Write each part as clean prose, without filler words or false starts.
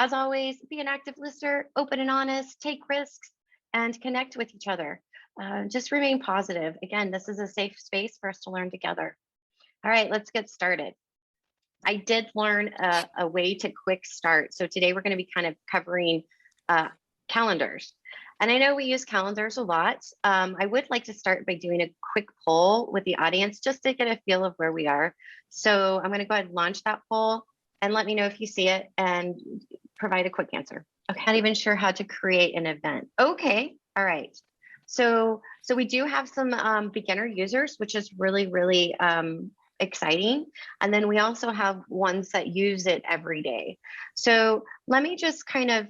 As always, be an active listener, open and honest, take risks, and connect with each other. Just remain positive. Again, this is a safe space for us to learn together. All right, let's get started. I did learn a way to quick start. So today we're going to be kind of covering calendars. And I know we use calendars a lot. I would like to start by doing a quick poll with the audience just to get a feel of where we are. So I'm going to go ahead and launch that poll and let me know if you see it and provide a quick answer. Okay, not even sure how to create an event. Okay, all right. So we do have some beginner users, which is really exciting. And then we also have ones that use it every day. So let me just kind of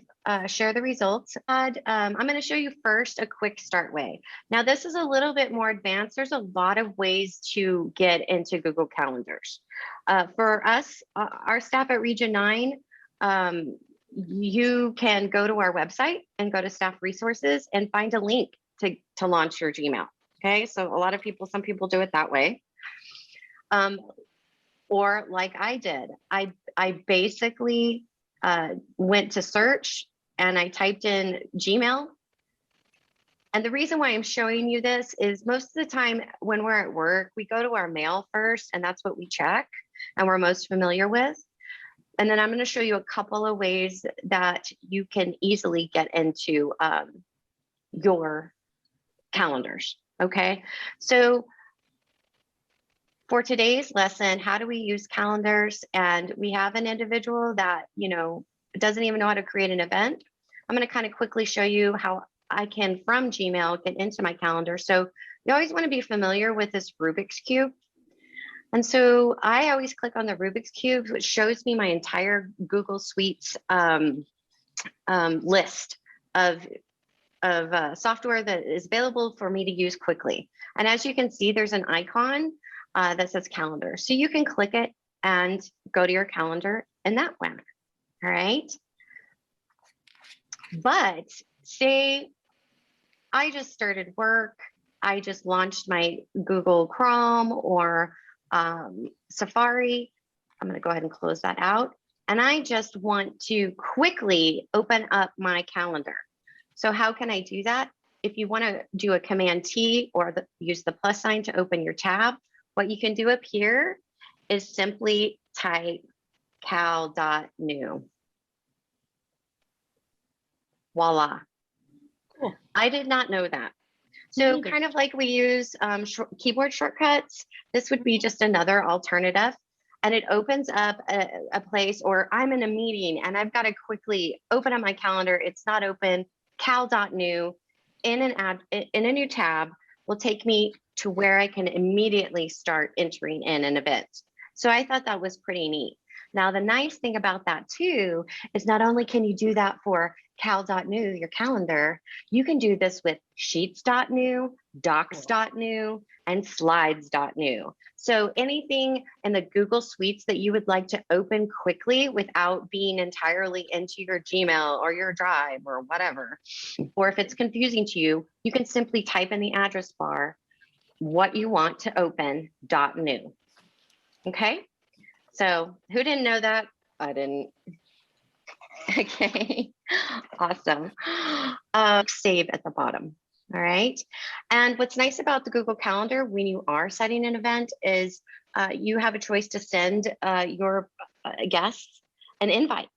share the results. I'm going to show you first a quick start way. Now, this is a little bit more advanced. There's a lot of ways to get into Google Calendars. For us, our staff at Region 9, you can go to our website and go to staff resources and find a link to launch your Gmail. Okay, so some people do it that way. Or like I did, I basically went to search and I typed in Gmail. And the reason why I'm showing you this is most of the time when we're at work, we go to our mail first, and that's what we check and we're most familiar with. And then I'm going to show you a couple of ways that you can easily get into your calendars. Okay, so for today's lesson, how do we use calendars? And we have an individual that, doesn't even know how to create an event. I'm going to kind of quickly show you how I can, from Gmail, get into my calendar. So you always want to be familiar with this Rubik's Cube. And so I always click on the Rubik's Cube, which shows me my entire Google Suites list of software that is available for me to use quickly. And as you can see, there's an icon that says calendar. So you can click it and go to your calendar in that way. All right. But say I just started work, I just launched my Google Chrome or Safari. I'm going to go ahead and close that out. And I just want to quickly open up my calendar. So how can I do that? If you want to do a Command T or use the plus sign to open your tab, what you can do up here is simply type cal.new. Voila. Cool. I did not know that. So kind of like we use keyboard shortcuts, this would be just another alternative. And it opens up a place, or I'm in a meeting and I've got to quickly open up my calendar. It's not open. Cal.new in a new tab will take me to where I can immediately start entering in an event. So I thought that was pretty neat. Now, the nice thing about that too is not only can you do that for cal.new, your calendar, you can do this with sheets.new, docs.new, and slides.new. So anything in the Google Suites that you would like to open quickly without being entirely into your Gmail or your Drive or whatever, or if it's confusing to you, you can simply type in the address bar what you want to open .new. Okay, so who didn't know that? I didn't. Okay, awesome. Save at the bottom. All right. And what's nice about the Google Calendar when you are setting an event is you have a choice to send your guests an invite,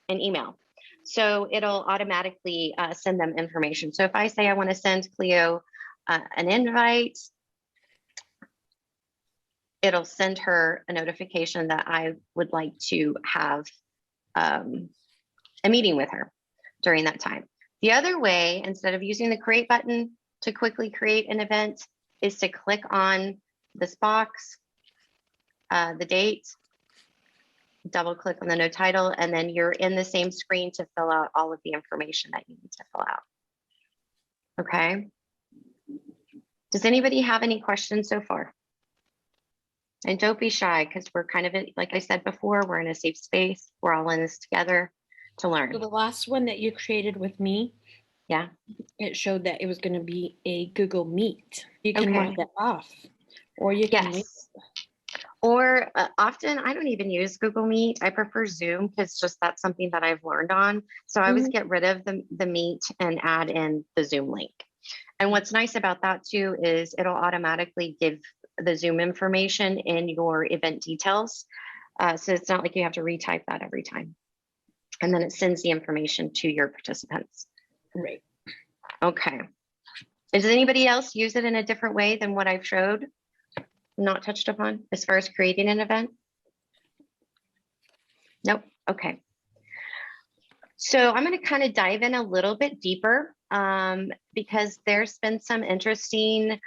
an email. So it'll automatically send them information. So if I say I want to send Cleo an invite, it'll send her a notification that I would like to have a meeting with her during that time. The other way, instead of using the create button to quickly create an event, is to click on this box, the date, double click on the no title, and then you're in the same screen to fill out all of the information that you need to fill out. Okay. Does anybody have any questions so far? And don't be shy, because we're kind of, like I said before, we're in a safe space. We're all in this together to learn. So the last one that you created with me, yeah, it showed that it was going to be a Google Meet. You can mark that off, or you can. Yes. Or often I don't even use Google Meet. I prefer Zoom because just that's something that I've learned on. So I always Mhm. get rid of the Meet and add in the Zoom link. And what's nice about that too is it'll automatically give the Zoom information in your event details. So it's not like you have to retype that every time. And then it sends the information to your participants. Right. Okay. Does anybody else use it in a different way than what I've showed? Not touched upon as far as creating an event? Nope. Okay. So I'm going to kind of dive in a little bit deeper because there's been some interesting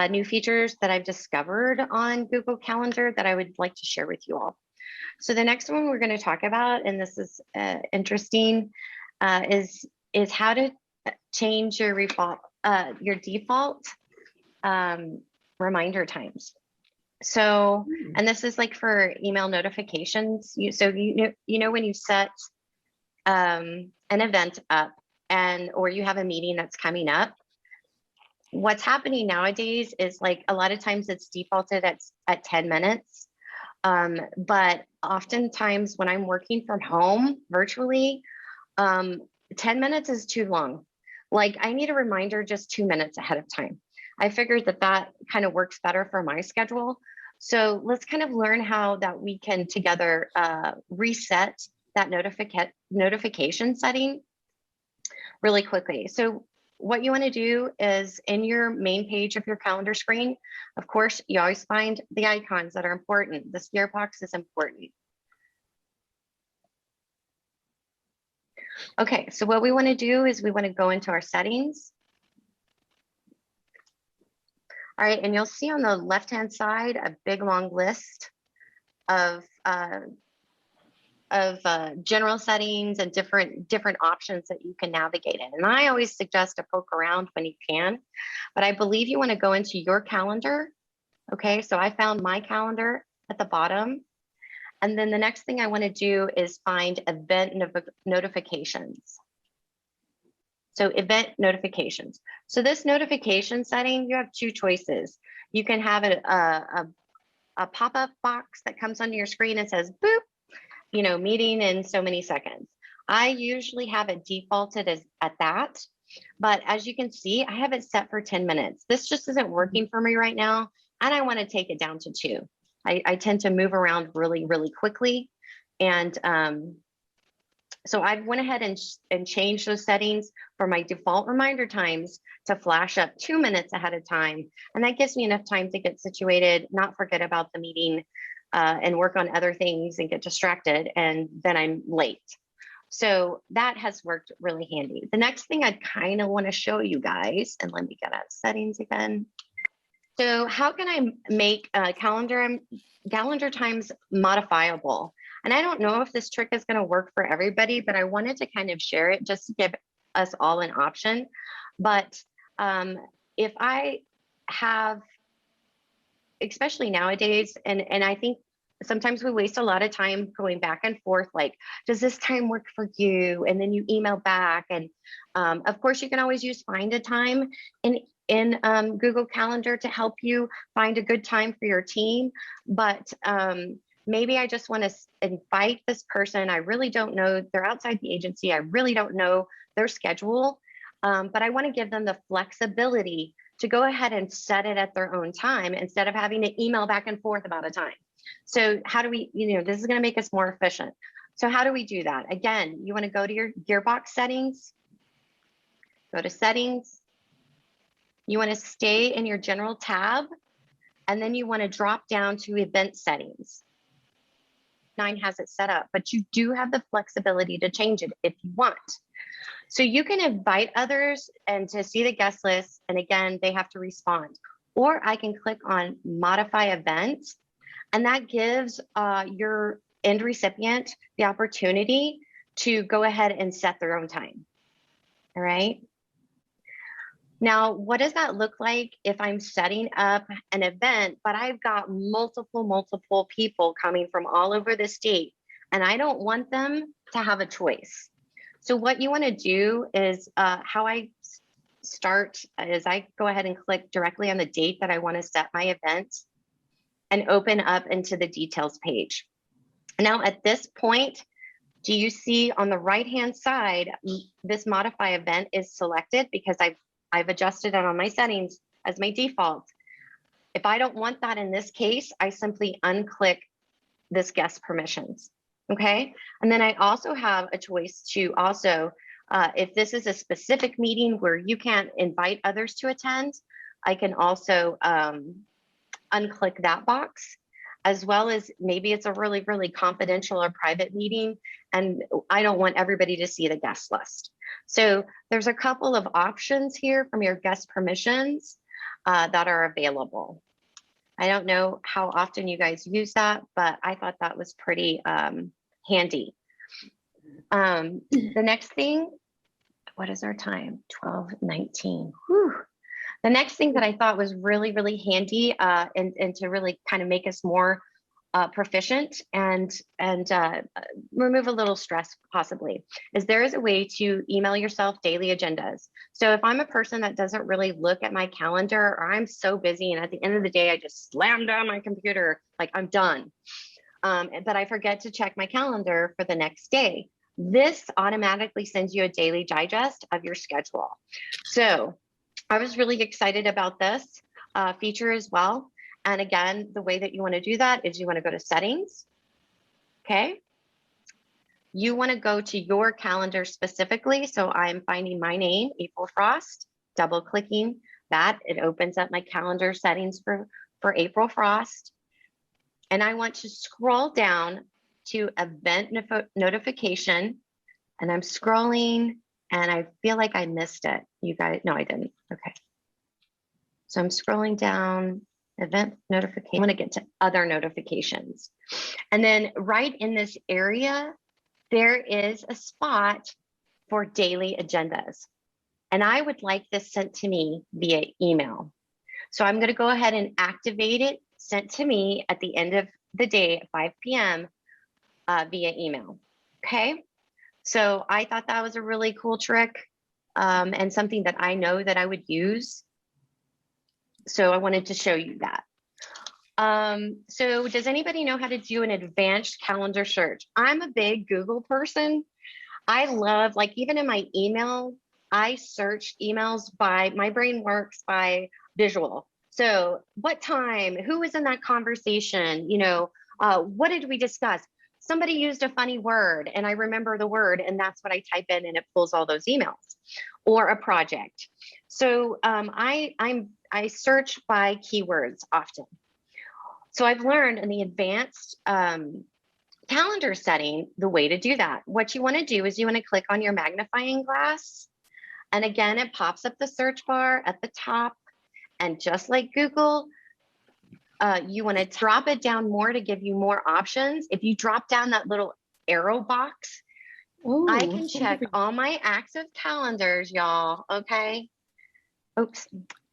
new features that I've discovered on Google Calendar that I would like to share with you all. So the next one we're going to talk about, and this is interesting, is how to change your default reminder times. So, and this is like for email notifications. You know when you set an event up or you have a meeting that's coming up, what's happening nowadays is like a lot of times it's defaulted at 10 minutes. But oftentimes when I'm working from home virtually, 10 minutes is too long. Like I need a reminder just 2 minutes ahead of time. I figured that kind of works better for my schedule. So let's kind of learn how that we can together reset that notification setting really quickly. So what you want to do is in your main page of your calendar screen, of course, you always find the icons that are important. The spirit box is important. Okay, so what we want to do is we want to go into our settings. All right, and you'll see on the left-hand side a big long list of general settings and different options that you can navigate in. And I always suggest to poke around when you can, but I believe you want to go into your calendar. Okay, so I found my calendar at the bottom. And then the next thing I want to do is find event notifications. So event notifications. So this notification setting, you have two choices. You can have a pop-up box that comes on your screen and says, boop, you know, meeting in so many seconds. I usually have it defaulted at that. But as you can see, I have it set for 10 minutes. This just isn't working for me right now. And I want to take it down to 2. I tend to move around really, really quickly. And so I went ahead and changed those settings for my default reminder times to flash up 2 minutes ahead of time. And that gives me enough time to get situated, not forget about the meeting and work on other things and get distracted. And then I'm late. So that has worked really handy. The next thing I kind of want to show you guys, and let me get at settings again. So how can I make calendar times modifiable? And I don't know if this trick is going to work for everybody, but I wanted to kind of share it just to give us all an option. But if I have, especially nowadays, and I think sometimes we waste a lot of time going back and forth, like, does this time work for you? And then you email back. And of course, you can always use Find a Time in Google Calendar to help you find a good time for your team. But maybe I just want to invite this person. I really don't know. They're outside the agency. I really don't know their schedule. But I want to give them the flexibility to go ahead and set it at their own time instead of having to email back and forth about a time. So how do we, this is going to make us more efficient. So how do we do that? Again, you want to go to your Gearbox settings, go to settings. You want to stay in your general tab, and then you want to drop down to event settings. 9 has it set up, but you do have the flexibility to change it if you want. So you can invite others and to see the guest list, and again, they have to respond. Or I can click on modify event, and that gives your end recipient the opportunity to go ahead and set their own time. All right. Now, what does that look like if I'm setting up an event, but I've got multiple people coming from all over the state, and I don't want them to have a choice? So what you want to do is how I start is I go ahead and click directly on the date that I want to set my event. and open up into the details page. Now at this point, do you see on the right-hand side, this modify event is selected because I've adjusted it on my settings as my default. If I don't want that in this case, I simply unclick this guest permissions, okay? And then I also have a choice to also, if this is a specific meeting where you can't invite others to attend, I can also unclick that box, as well as maybe it's a really, really confidential or private meeting and I don't want everybody to see the guest list. So there's a couple of options here from your guest permissions that are available. I don't know how often you guys use that, but I thought that was pretty handy. The next thing, what is our time? 12:19. Whew. The next thing that I thought was really, really handy and to really kind of make us more proficient and remove a little stress possibly, is there is a way to email yourself daily agendas. So if I'm a person that doesn't really look at my calendar, or I'm so busy and at the end of the day, I just slam down my computer, like I'm done, but I forget to check my calendar for the next day, this automatically sends you a daily digest of your schedule. So I was really excited about this feature as well. And again, the way that you want to do that is you want to go to settings. Okay. You want to go to your calendar specifically. So I'm finding my name, April Frost, double clicking that. It opens up my calendar settings for April Frost. And I want to scroll down to event notification. And I'm scrolling and I feel like I missed it. You guys, no, I didn't. Okay. So I'm scrolling down, event notification. I want to get to other notifications. And then right in this area, there is a spot for daily agendas. And I would like this sent to me via email. So I'm going to go ahead and activate it, sent to me at the end of the day at 5 p.m. Via email. Okay. So I thought that was a really cool trick and something that I know that I would use. So I wanted to show you that. So does anybody know how to do an advanced calendar search? I'm a big Google person. I love, like, even in my email, I search emails by, my brain works by visual. So what time, who was in that conversation? You know, what did we discuss? Somebody used a funny word and I remember the word and that's what I type in and it pulls all those emails, or a project. So I search by keywords often. So I've learned in the advanced calendar setting, the way to do that. What you want to do is you want to click on your magnifying glass. And again, it pops up the search bar at the top. And just like Google, you want to drop it down more to give you more options. If you drop down that little arrow box, ooh, I can check all my active calendars, y'all. Okay. Oops.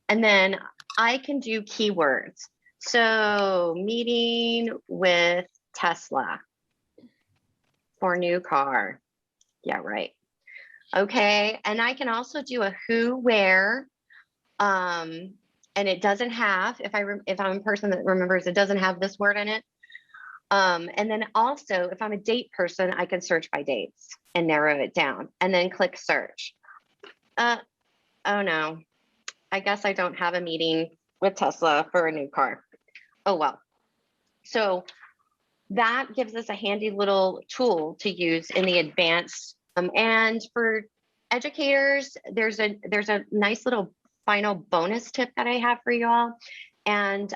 And then I can do keywords. So meeting with Tesla for new car. Yeah, right. Okay. And I can also do a who, where, and it doesn't have, if I'm a person that remembers, it doesn't have this word in it. And then also, if I'm a date person, I can search by dates and narrow it down and then click search. Oh no, I guess I don't have a meeting with Tesla for a new car. Oh well. So that gives us a handy little tool to use in the advanced. And for educators, there's a nice little final bonus tip that I have for y'all. And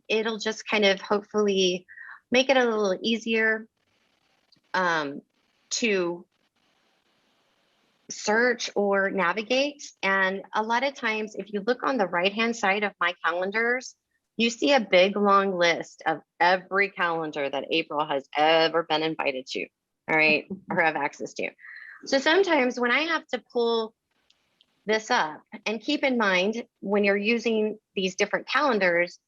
it'll just kind of hopefully make it a little easier to search or navigate. And a lot of times, if you look on the right-hand side of my calendars, you see a big long list of every calendar that April has ever been invited to, all right, or have access to. So sometimes when I have to pull this up, and keep in mind, when you're using these different calendars,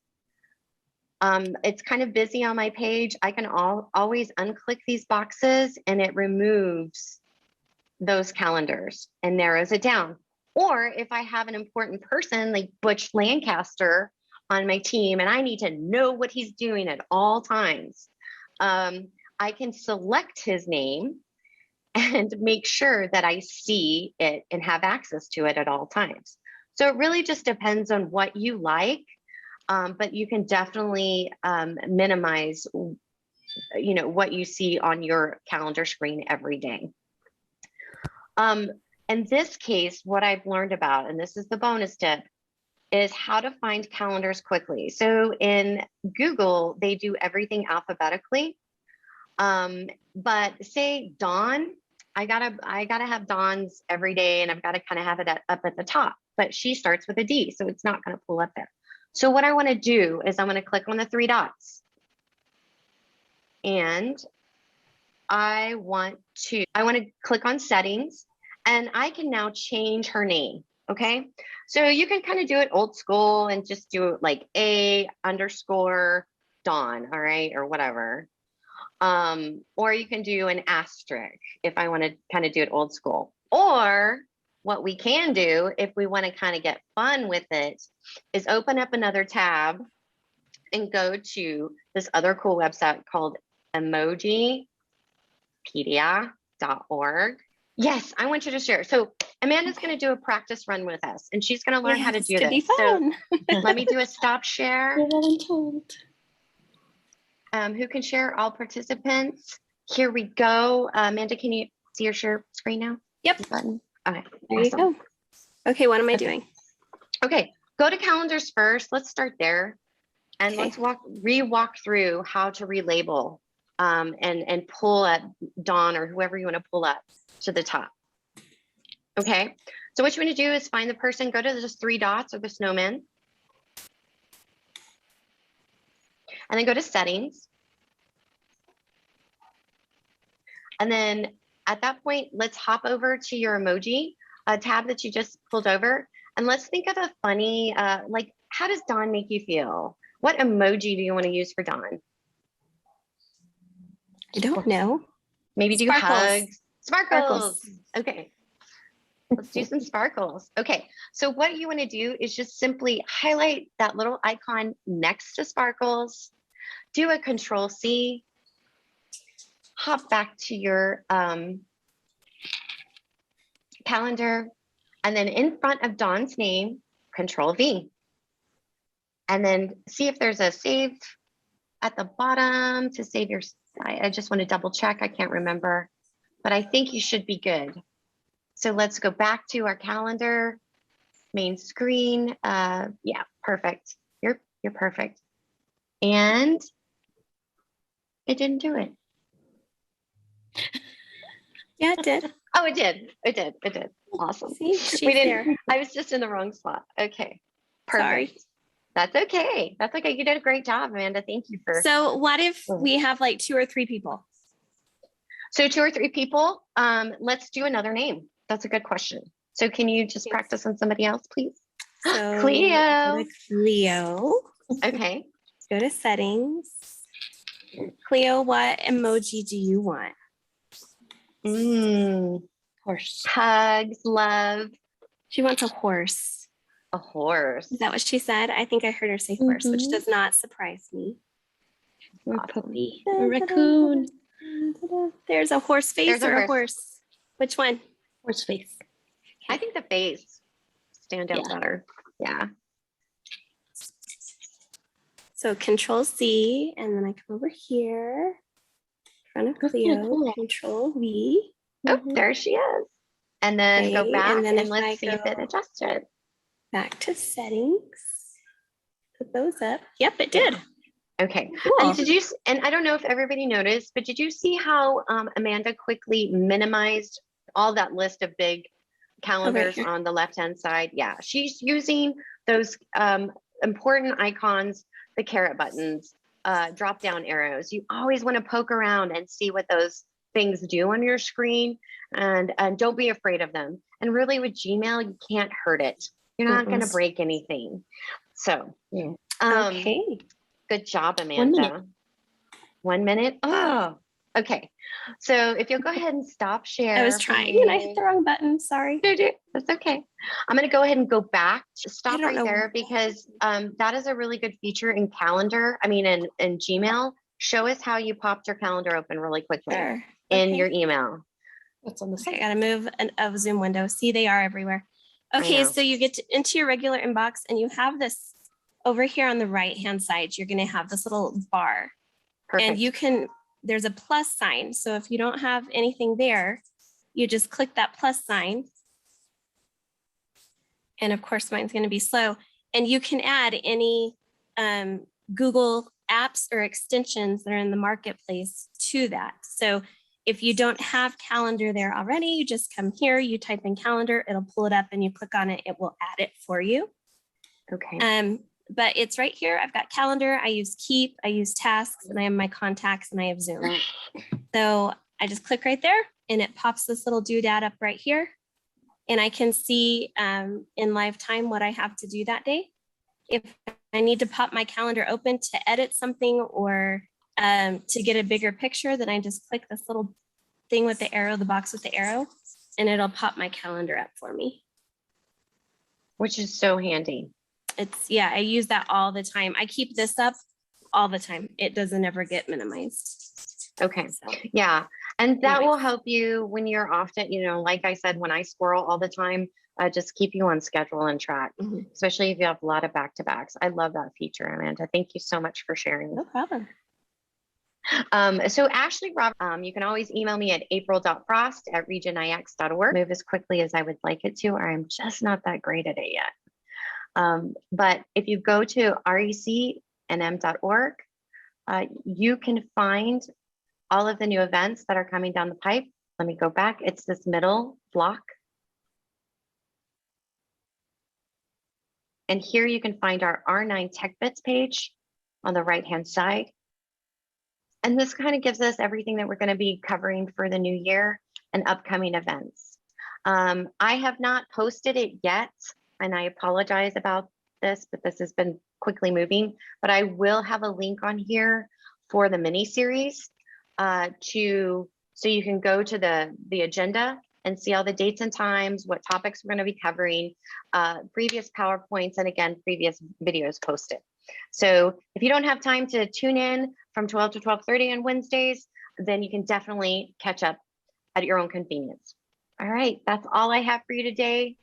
it's kind of busy on my page. I can always unclick these boxes and it removes those calendars and narrows it down. Or if I have an important person like Butch Lancaster on my team and I need to know what he's doing at all times, I can select his name and make sure that I see it and have access to it at all times. So it really just depends on what you like, but you can definitely minimize, what you see on your calendar screen every day. In this case, what I've learned about, and this is the bonus tip, is how to find calendars quickly. So in Google, they do everything alphabetically. But say Dawn, I gotta have Dawn's every day, and I've got to kind of have it up at the top. But she starts with a D, so it's not going to pull up there. So what I want to do is I'm going to click on the 3 dots, and I want to click on settings, and I can now change her name. Okay, so you can kind of do it old school and just do it like A_Dawn, all right, or whatever. Or you can do an asterisk if I want to kind of do it old school. Or what we can do if we want to kind of get fun with it is open up another tab and go to this other cool website called emojipedia.org. Yes, I want you to share. So Amanda's going to do a practice run with us, and she's going to learn how to do this. So let me do a stop share. Who can share? All participants. Here we go. Amanda, can you see your share screen now? Yep. Button. Okay. There awesome. you go. Okay, what am I doing? Okay, go to calendars first. Let's start there. And Okay. let's walk through how to relabel and pull up Dawn or whoever you want to pull up to the top. Okay, so what you want to do is find the person, go to those 3 dots or the snowman, and then go to settings. And then at that point, let's hop over to your emoji tab that you just pulled over. And let's think of a funny, like, how does Dawn make you feel? What emoji do you want to use for Dawn? I don't know. Maybe do Sparkles. hugs. Sparkles. Sparkles. Okay. Let's do some sparkles. Okay. So what you want to do is just simply highlight that little icon next to sparkles, do a Control-C, hop back to your calendar, and then in front of Dawn's name, Control-V. And then see if there's a save at the bottom to save your, I just want to double check. I can't remember, but I think you should be good. So let's go back to our calendar, main screen. Yeah, perfect. You're perfect. And it didn't do it. Yeah, it did. Oh, it did. It did. It did. Awesome. See, she's We didn't. there. I was just in the wrong spot. Okay. Perfect. Sorry. That's okay. That's okay. You did a great job, Amanda. Thank you for. So what if we have like 2 or 3 people? So 2 or 3 people. Let's do another name. That's a good question. So can you just Yes. practice on somebody else, please? So Cleo. go to Cleo. Okay. Go to settings. Cleo, what emoji do you want? Horse. Hugs, love, She wants a horse. a horse. Is that what she said? I think I heard her say horse, which Mhm. does not surprise me. Or Awesome. puppy. A raccoon. There's a horse face There's a or a horse. horse. Which one? Horse face. I think the face stand out Yeah. better. Yeah. So Control-C, and then I come over here, in front of Cleo, Control-V. Oh, Mhm. there she is. And then go Okay, back and and, then if I let's see if it go- adjusted. Back to settings. Put those up. Yep, it did. Okay. Cool. And and I don't know if everybody noticed, but did you see how Amanda quickly minimized all that list of big calendars here. on the left-hand side? Yeah, she's using those important icons, the caret buttons, drop-down arrows. You always want to poke around and see what those things do on your screen, and don't be afraid of them. And really with Gmail, you can't hurt it. You're not going to break anything. So, Okay. good job, Amanda. 1 minute. Oh, Okay, so if you'll go ahead and stop share. I was for trying and I hit me. the wrong button. Sorry. That's okay. I'm going to go ahead and go back. Stop don't right know there because that is a really good feature in calendar. I mean, in Gmail. Show us how you popped your calendar open really quickly Sure. in Okay. your email. What's on the Okay, I side? gotta move a Zoom window. See, they are everywhere. I Okay, know. so you get into your regular inbox and you have this over here on the right-hand side, you're gonna have this little bar. Perfect. And you can, there's a plus sign. So if you don't have anything there, you just click that plus sign. And of course, mine's gonna be slow. And you can add any Google apps or extensions that are in the marketplace to that. So if you don't have calendar there already, you just come here, you type in calendar, it'll pull it up and you click on it, it will add it for you. Okay. But it's right here. I've got calendar, I use Keep, I use tasks, and I have my contacts and I have Zoom. So I just click right there and it pops this little doodad up right here. And I can see in live time what I have to do that day. If I need to pop my calendar open to edit something or to get a bigger picture, then I just click this little thing with the arrow, the box with the arrow, and it'll pop my calendar up for me. Which is so handy. Yeah, I use that all the time. I keep this up all the time. It doesn't ever get minimized. Okay. So, Yeah. And that will anyways. help you when you're often, like I said, when I squirrel all the time, just keep you on schedule and track, Mhm. especially if you have a lot of back-to-backs. I love that feature, Amanda. Thank you so much for sharing. No problem. So Ashley Rob, you can always email me at april.frost@regionix.org. Move as quickly as I would like it to, or I'm just not that great at it yet. But if you go to recnm.org, you can find all of the new events that are coming down the pipe. Let me go back. It's this middle block. And here you can find our R9 Tech Bits page on the right-hand side. And this kind of gives us everything that we're going to be covering for the new year and upcoming events. I have not posted it yet, and I apologize about this, but this has been quickly moving. But I will have a link on here for the mini series so you can go to the agenda and see all the dates and times, what topics we're going to be covering, previous PowerPoints, and again, previous videos posted. So if you don't have time to tune in from 12 to 12:30 on Wednesdays, then you can definitely catch up at your own convenience. All right, that's all I have for you today.